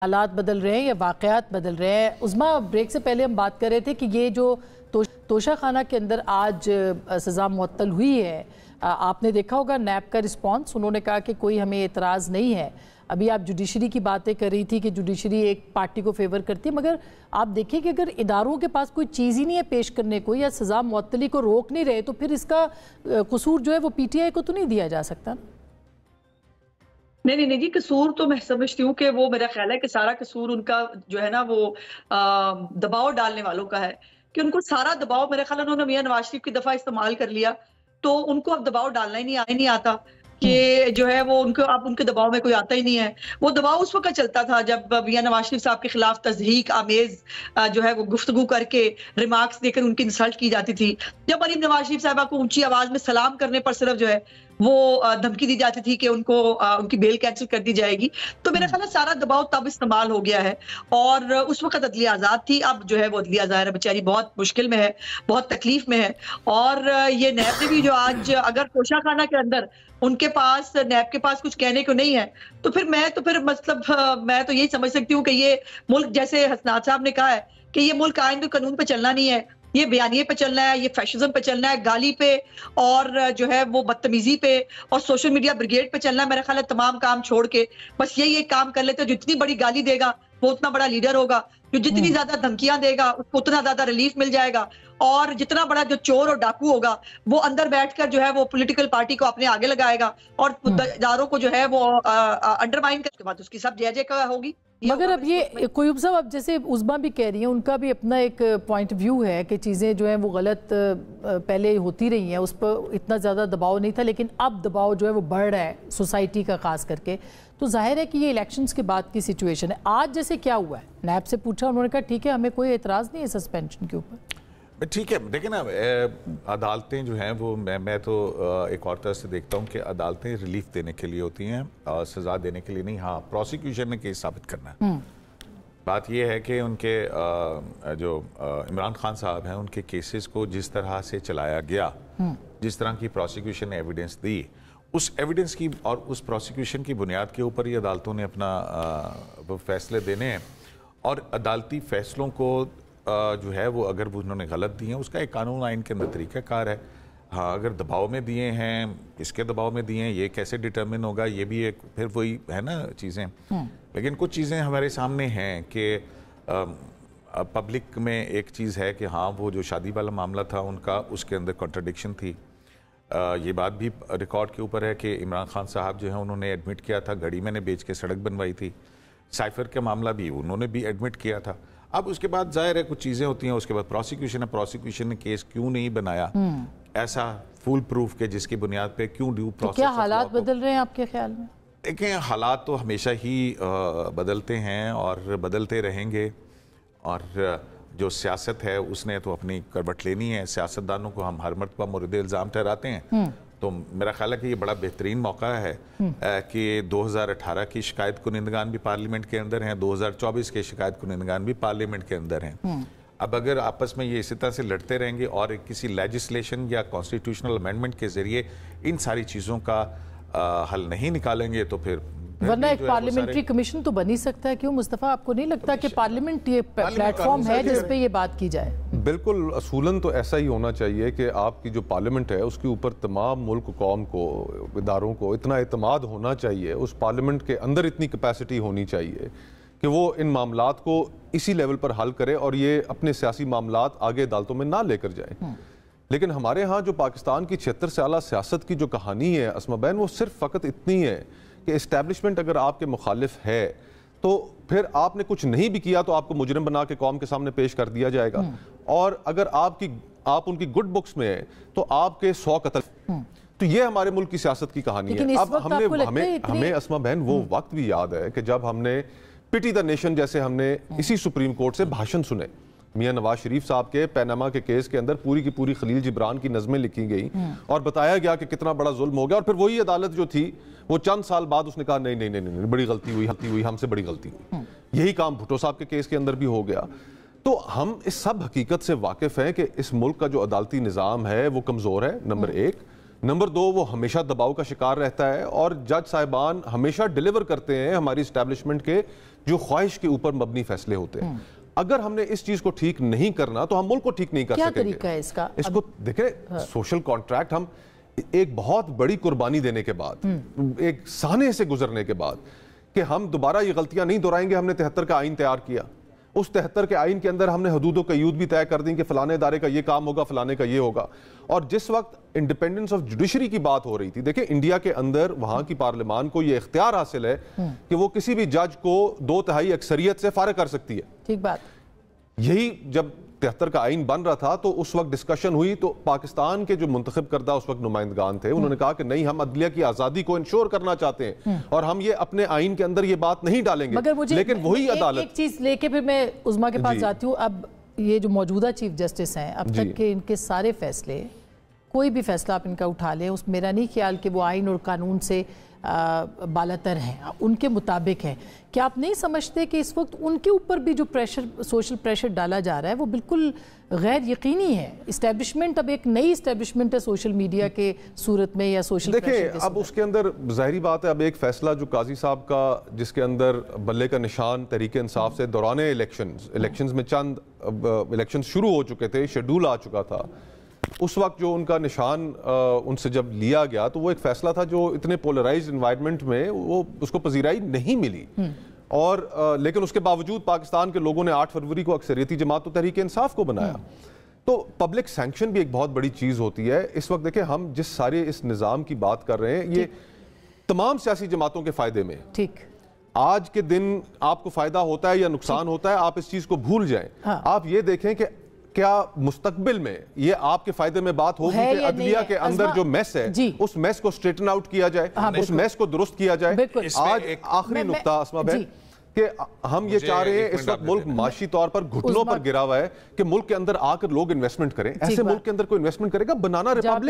حالات بدل رہے ہیں یا واقعات بدل رہے ہیں۔ عظمیٰ، بریک سے پہلے ہم بات کر رہے تھے کہ یہ جو توشہ خانہ کے اندر آج سزا معطل ہوئی ہے، آپ نے دیکھا ہوگا نیب کا رسپانس، انہوں نے کہا کہ کوئی ہمیں اعتراض نہیں ہے۔ ابھی آپ جوڈیشری کی باتیں کر رہی تھی کہ جوڈیشری ایک پارٹی کو فیور کرتی ہے، مگر آپ دیکھیں کہ اگر اداروں کے پاس کوئی چیز ہی نہیں ہے پیش کرنے کو یا سزا معطلی کو روک نہیں رہے تو پھر اس کا قصور جو ہے وہ پی ٹی آئی کو تو نہیں دیا جا سکتا۔ نہیں جی، قصور تو میں سمجھتی ہوں کہ وہ میرا خیال ہے کہ سارا قصور ان کا جو ہے نا وہ دباؤ ڈالنے والوں کا ہے، کہ ان کو سارا دباؤ میرے خیال انہوں نے میاں نواز شریف کی دفعہ استعمال کر لیا، تو ان کو اب دباؤ ڈالنا ہی نہیں آتا کہ جو ہے وہ ان کو اب ان کے دباؤ میں کوئی آتا ہی نہیں ہے۔ وہ دباؤ اس وقت چلتا تھا جب میاں نواز شریف صاحب کے خلاف تضحیک آمیز جو ہے وہ گفتگو کر کے ریمارکس دے کر ان کی انسلٹ کی جاتی تھی، جب مریم نواز شریف صاحبہ کو اونچی آواز میں سلام کرنے پر صرف جو ہے وہ دھمکی دی جاتی تھی کہ ان کو ان کی بیل کینسل کر دی جائے گی۔ تو میرا خیال ہے سارا دباؤ تب استعمال ہو گیا ہے، اور اس وقت عدلیہ آزاد تھی، اب جو ہے وہ عدلیہ ظاہر بیچاری بہت مشکل میں ہے، بہت تکلیف میں ہے۔ اور یہ نیب نے بھی جو آج اگر توشہ خانہ کے اندر ان کے پاس نیب کے پاس کچھ کہنے کو نہیں ہے تو پھر مطلب میں تو یہی سمجھ سکتی ہوں کہ یہ ملک، جیسے حسنات صاحب نے کہا ہے کہ یہ ملک آئین و قانون پہ چلنا نہیں ہے، یہ بیانیے پہ چلنا ہے، یہ فیشزم پہ چلنا ہے، گالی پہ اور جو ہے وہ بدتمیزی پہ اور سوشل میڈیا بریگیڈ پہ چلنا ہے۔ میرا خیال ہے تمام کام چھوڑ کے بس یہی ایک کام کر لیتے، جتنی بڑی گالی دے گا وہ اتنا بڑا لیڈر ہوگا، جو جتنی زیادہ دھمکیاں دے گا اس کو اتنا زیادہ ریلیف مل جائے گا، اور جتنا بڑا جو چور اور ڈاکو ہوگا وہ اندر بیٹھ کر جو ہے وہ پولیٹیکل پارٹی کو اپنے آگے لگائے گا اور اداروں کو جو ہے وہ انڈرمائن کرنے کے بعد اس کی سب جے کا ہوگی۔ مگر اب یہ کوئی صاحب، اب جیسے عظمیٰ بھی کہہ رہی ہیں، ان کا بھی اپنا ایک پوائنٹ ویو ہے کہ چیزیں جو ہیں وہ غلط پہلے ہوتی رہی ہیں، اس پر اتنا زیادہ دباؤ نہیں تھا، لیکن اب دباؤ جو ہے وہ بڑھ رہا ہے سوسائٹی کا خاص کر کے۔ تو ظاہر ہے کہ یہ الیکشنز کے بعد کی سچویشن ہے۔ آج جیسے کیا ہوا ہے، نیب سے پوچھا، انہوں نے کہا ٹھیک ہے ہمیں کوئی اعتراض نہیں ہے سسپینشن کے اوپر۔ ٹھیک ہے، دیکھیں نا، عدالتیں جو ہیں وہ میں تو ایک اور طرح سے دیکھتا ہوں کہ عدالتیں ریلیف دینے کے لیے ہوتی ہیں، سزا دینے کے لیے نہیں۔ ہاں، پروسیکیوشن نے کیس ثابت کرنا ہے۔ بات یہ ہے کہ ان کے جو عمران خان صاحب ہیں، ان کے کیسز کو جس طرح سے چلایا گیا، جس طرح کی پروسیکیوشن نے ایویڈنس دی، اس ایویڈنس کی اور اس پروسیکیوشن کی بنیاد کے اوپر ہی عدالتوں نے اپنا فیصلے دینے ہیں، اور عدالتی فیصلوں کو جو ہے وہ اگر انہوں نے غلط دیے ہیں، اس کا ایک قانون آئین کے اندر طریقہ کار ہے۔ ہاں، اگر دباؤ میں دیے ہیں، اس کے دباؤ میں دیے ہیں، یہ کیسے ڈیٹرمن ہوگا، یہ بھی ایک پھر وہی ہے نا چیزیں۔ لیکن کچھ چیزیں ہمارے سامنے ہیں کہ پبلک میں ایک چیز ہے کہ ہاں وہ جو شادی والا معاملہ تھا ان کا، اس کے اندر کنٹرڈکشن تھی۔ یہ بات بھی ریکارڈ کے اوپر ہے کہ عمران خان صاحب جو ہیں انہوں نے ایڈمٹ کیا تھا گھڑی میں نے بیچ کے سڑک بنوائی تھی۔ سائفر کا معاملہ بھی انہوں نے بھی ایڈمٹ کیا تھا۔ اب اس کے بعد ظاہر ہے کچھ چیزیں ہوتی ہیں، اس کے بعد پروسیکیوشن نے کیس کیوں نہیں بنایا ایسا فول پروف کے جس کی بنیاد پہ کیوں ڈیو پروسیس۔ کیا حالات بدل رہے ہیں آپ کے خیال میں؟ دیکھیں، حالات تو ہمیشہ ہی بدلتے ہیں اور بدلتے رہیں گے، اور جو سیاست ہے اس نے تو اپنی کروٹ لینی ہے۔ سیاستدانوں کو ہم ہر مرتبہ مورد الزام ٹھہراتے ہیں، تو میرا خیال ہے کہ یہ بڑا بہترین موقع ہے کہ 2018 کی شکایت کنندگان بھی پارلیمنٹ کے اندر ہیں، 2024 کے شکایت کنندگان بھی پارلیمنٹ کے اندر ہیں۔ اب اگر آپس میں یہ اسی طرح سے لڑتے رہیں گے اور کسی لیجسلیشن یا کانسٹیٹیوشنل امینڈمنٹ کے ذریعے ان ساری چیزوں کا حل نہیں نکالیں گے تو پھر ورنہ ایک پارلیمنٹری کمیشن تو بن ہی سکتا ہے۔ کیوں مصطفیٰ، آپ کو نہیں لگتا کہ پارلیمنٹ یہ پلیٹ فارم ہے جس پہ یہ بات کی جائے؟ بالکل، اصولاً تو ایسا ہی ہونا چاہیے کہ آپ کی جو پارلیمنٹ ہے اس کے اوپر تمام ملک قوم کو، اداروں کو اتنا اعتماد ہونا چاہیے، اس پارلیمنٹ کے اندر اتنی کیپیسٹی ہونی چاہیے کہ وہ ان معاملات کو اسی لیول پر حل کرے اور یہ اپنے سیاسی معاملات آگے عدالتوں میں نہ لے کر جائیں۔ لیکن ہمارے ہاں جو پاکستان کی 76 سالہ سیاست کی جو کہانی ہے اسما بہن، وہ صرف فقط اتنی ہے کہ اسٹیبلشمنٹ اگر آپ کے مخالف ہے تو پھر آپ نے کچھ نہیں بھی کیا تو آپ کو مجرم بنا کے قوم کے سامنے پیش کر دیا جائے گا، اور اگر آپ ان کی گڈ بکس میں ہیں تو آپ کے 100 قتل۔ تو یہ ہمارے ملک کی سیاست کی کہانی ہے۔ اب ہمیں اسما بہن وہ وقت بھی یاد ہے کہ جب ہم نے پٹی دا نیشن جیسے ہم نے اسی سپریم کورٹ سے بھاشن سنے، میاں نواز شریف صاحب کے پیناما کے کیس کے اندر پوری کی پوری خلیل جبران کی نظمیں لکھی گئی اور بتایا گیا کہ کتنا بڑا ظلم ہو گیا، اور پھر وہی عدالت جو تھی وہ چند سال بعد اس نے کہا نہیں بڑی غلطی ہوئی، ہم سے بڑی غلطی ہوئی۔ یہی کام بھٹو صاحب کے کیس کے اندر بھی ہو گیا۔ تو ہم اس سب حقیقت سے واقف ہیں کہ اس ملک کا جو عدالتی نظام ہے وہ کمزور ہے، نمبر ایک۔ نمبر 2 وہ ہمیشہ دباؤ کا شکار رہتا ہے، اور جج صاحبان ہمیشہ ڈیلیور کرتے ہیں ہماری اسٹیبلشمنٹ کے جو خواہش کے اوپر مبنی فیصلے ہوتے ہیں۔ اگر ہم نے اس چیز کو ٹھیک نہیں کرنا تو ہم ملک کو ٹھیک نہیں کر سکیں گے۔ کیا طریقہ ہے اس کا؟ اس کو دیکھیں، سوشل کانٹریکٹ ہم ایک بہت بڑی قربانی دینے کے بعد، ایک سانے سے گزرنے کے بعد، کہ ہم دوبارہ یہ غلطیاں نہیں دہرائیں گے۔ ہم نے 73 کا آئین تیار کیا، اس 73 کے آئین کے اندر ہم نے حدود و قیود بھی طے کر دیں کہ فلانے ادارے کا یہ کام ہوگا، فلانے کا یہ ہوگا۔ اور جس وقت انڈیپینڈنس آف جوڈیشری کی بات ہو رہی تھی، دیکھیں انڈیا کے اندر وہاں کی پارلیمان کو یہ اختیار حاصل ہے کہ وہ کسی بھی جج کو 2/3 اکثریت سے فارغ کر سکتی ہے۔ ٹھیک بات۔ یہی جب 73 کا آئین بن رہا تھا تو اس وقت ڈسکشن ہوئی، تو پاکستان کے جو منتخب کردہ اس وقت نمائندگان تھے، انہوں نے کہا کہ نہیں، ہم عدلیہ کی آزادی کو انشور کرنا چاہتے ہیں اور ہم یہ اپنے آئین کے اندر یہ بات نہیں ڈالیں گے۔ لیکن وہی عدالت، ایک چیز لے کے پھر میں عظمیٰ کے پاس جاتی ہوں۔ اب یہ جو موجودہ چیف جسٹس ہیں، اب تک کے ان کے سارے فیصلے، کوئی بھی فیصلہ آپ ان کا اٹھا لیں، اس میرا نہیں خیال کہ وہ آئین اور قانون سے بالاتر ہیں، ان کے مطابق ہیں۔ کیا آپ نہیں سمجھتے کہ اس وقت ان کے اوپر بھی جو پریشر، سوشل پریشر ڈالا جا رہا ہے، وہ بالکل غیر یقینی ہے؟ اسٹیبلشمنٹ اب ایک نئی اسٹیبلشمنٹ ہے سوشل میڈیا کے صورت میں یا سوشل پریشر کے دیکھیں اب اس کے اندر ظاہری بات ہے، اب ایک فیصلہ جو قاضی صاحب کا، جس کے اندر بلے کا نشان تحریک انصاف سے دوران الیکشنز میں چند الیکشنز شروع ہو چکے تھے، شیڈول آ چکا تھا، اس وقت جو ان کا نشان ان سے جب لیا گیا تو وہ ایک فیصلہ تھا جو اتنے پولرائزڈ انوائرمنٹ میں وہ اس کو پذیرائی نہیں ملی، اور لیکن اس کے باوجود پاکستان کے لوگوں نے 8 فروری کو اکثریتی جماعت و تحریک انصاف کو بنایا۔ تو پبلک سینکشن بھی ایک بہت بڑی چیز ہوتی ہے۔ اس وقت دیکھیں ہم جس سارے اس نظام کی بات کر رہے ہیں، یہ تمام سیاسی جماعتوں کے فائدے میں، ٹھیک، آج کے دن آپ کو فائدہ ہوتا ہے یا نقصان ہوتا ہے، آپ اس چیز کو بھول جائیں۔ آپ یہ دیکھیں کہ کیا مستقبل میں یہ آپ کے فائدے میں بات ہوگی کہ عدلیہ کے اندر جو میس ہے اس میس کو سٹریٹن آؤٹ کیا جائے، اس میس کو درست کیا جائے۔ آج آخری نقطہ اسما بہن کہ ہم یہ چاہ رہے ہیں، اس وقت ملک معاشی طور پر گھٹنوں پر گرا ہوا ہے کہ ملک کے اندر آ کر لوگ انویسٹمنٹ کریں۔ ایسے ملک کے اندر کوئی انویسٹمنٹ کرے گا؟ Banana republic